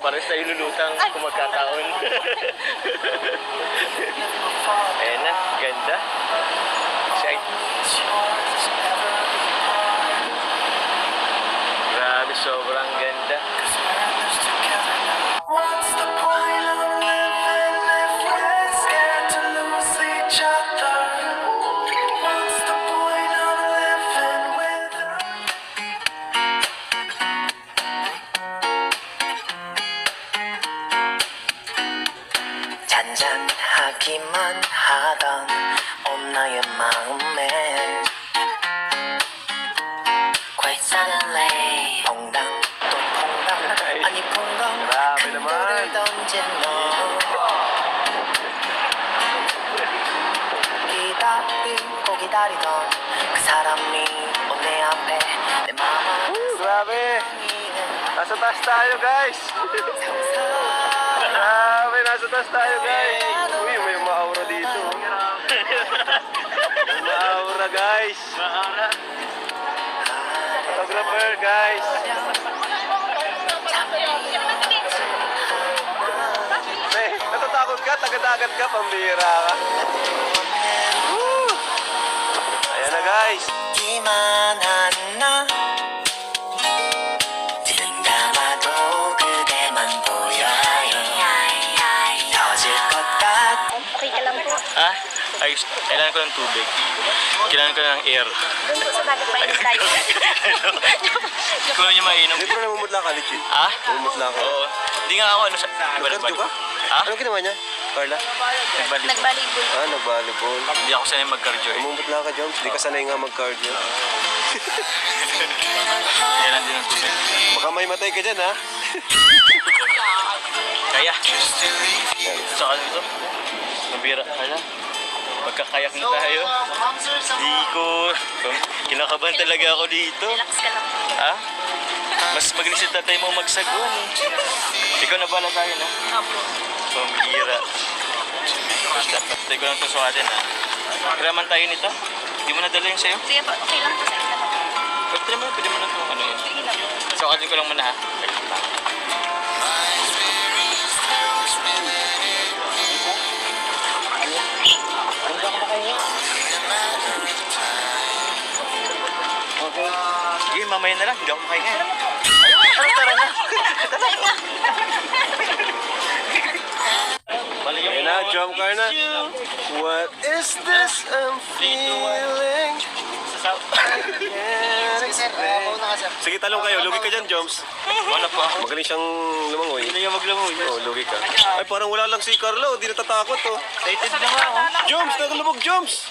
Pares tayo lulutang kung magkataon. Ayan na, ganda. Grabe, sobrang ganda. What's the point of living if we're scared to lose each other? What's the point of living without? 잔잔하기만 하던 온 나의 마음에 Quite suddenly 퐁당 또 퐁당 아니 퐁당 큰 돌을 던진 너 기다리고 기다리던 그 사람이 내 앞에 내 맘을 Grabe! Nasa taas tayo, guys! Grabe, nasa taas tayo, guys! Uy, may ma-aura dito. Ma-aura, guys! Ma-aura. Photographer, guys! Hey, natatakot ka? Tagadagat ka? Pambira ka? Woo! Ayan na, guys! 이만한 나 눈 감아도 그대만 보여요 터질 것 같아 Okay ka lang po. Ah, ayos. Kailangan ko ng tubig. Kailangan ko ng air. Doon po sa dagat pa inom tayo. Kung niyo mainom. Hindi, pero namumutla ka, legit. Ah? Namumutla ka. Oo. Hindi nga ako ano sa... Nag-cardio ka? Ha? Anong ginawa niya, Carla? Nagbalibol. Nagbalibol. Nag-volleyball. Hindi ako sanay mag-cardio eh. Namumutla ka, Joms. Hindi ka sanay nga mag-cardio. Kailan din ang tubig. Baka may matay ka dyan, ha? Kaya. Saka dito. Mabira. Hala. Pagkakayak na tayo. Di ko... Kinakabahan talaga ako dito. Relax ka lang. Ha? Mas magaling si tatay mo magsagon eh. Ikaw na bala tayo na. Opo. Pambira. Tatay ko lang ito sukatin ha. Kiraman tayo nito. Hindi mo nadala yung sa'yo? Sige po, okay lang po sa inyo. Pwede mo na ito. Ano yun? Sige lang. Sukatin ko lang muna ha. Sige, mamaya na lang. Hindi ako makahinga. Ayun, tara na. Ayun na, jump car na. What is this I'm feeling? Sige, talong kayo. Lugi ka dyan, Joms. Wala pa ako. Magaling siyang lumangoy. Hindi nga maglamoy. Oo, lugi ka. Ay, parang wala lang si Carlo. Hindi natatakot, oh. Excited na nga ako. Joms, naglubog, Joms!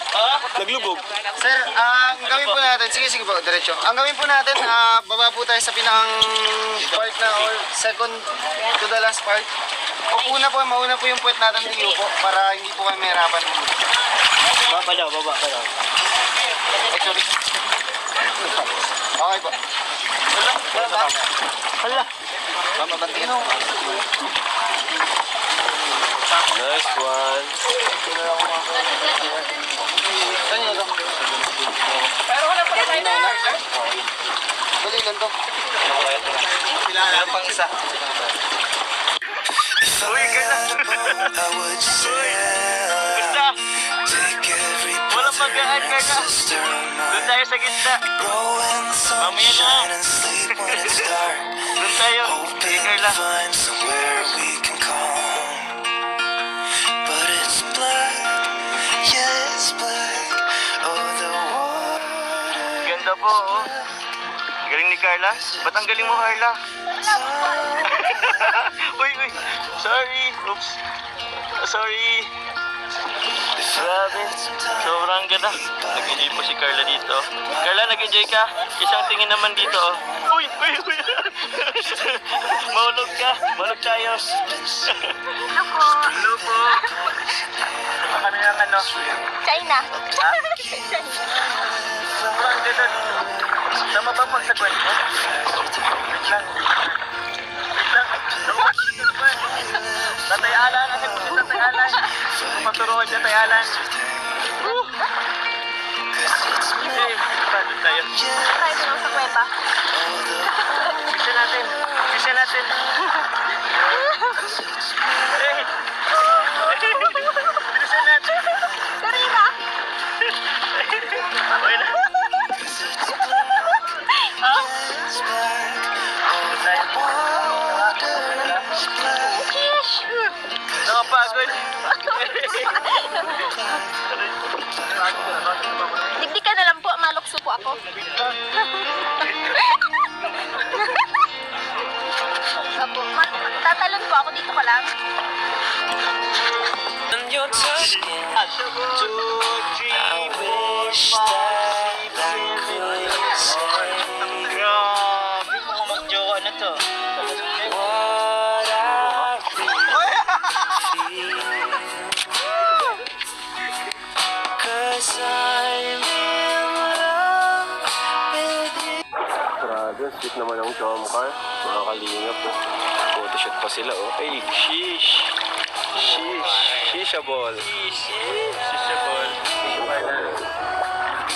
Naglubog. Sir, ang gawin po natin, sige po, diretso. Ang gawin po natin, baba po tayo sa pinakang part na or second to the last part. Mauna po yung puwet natin ng iyo po para hindi po kayo mahirapan. Baba daw. Sorry. Okay po. Hala. Mamabantiin. Nice one. Saan yun? Pero wala pa kayo na. Dali lang to. Meron pang isa. Uy, ganda. I would sail Basta. take every Walang pagkaan, brother and kaka. sister of Doon mine tayo sa gitna. growing sunshine and sleep when it's dark Doon tayo. hoping Speaker to lang. find somewhere we can come but it's black yeah it's black oh the water Ganda po, oh. Galing ni Carla. Ba't ang galing mo, Carla? Uy. Sorry. Oops. Sorry. Grabe. Sobrang ganda. Nag-enjoy po si Carla dito. Carla, nag-enjoy ka? Isang tingin naman dito, oh. Uy. Mahulog ka. Mahulog tayo. Hello po. Kami ng ano? China. Sobrang ganda dito. Tama ba pag sa kwento? Wait lang. Tatay Alan. Kasi po si Tatay Alan. Paturuan si Tatay Alan. Sige, doon tayo. Tayo doon sa kuweba. Bisa natin. Digdikan na lang po, malukso po ako. Opo, tatalon po ako dito ka lang. And your touch to dream. Wish that I could say Grabe, mukhang mag-jowa na to. what I really feel. 'Cause I'm in love with you. Grabe, sweet naman ang Jomcar. Mga kalingap po. Photoshoot pa sila, oh. Ay, sheesh. Sheesh. Shisha ball. Sheesh.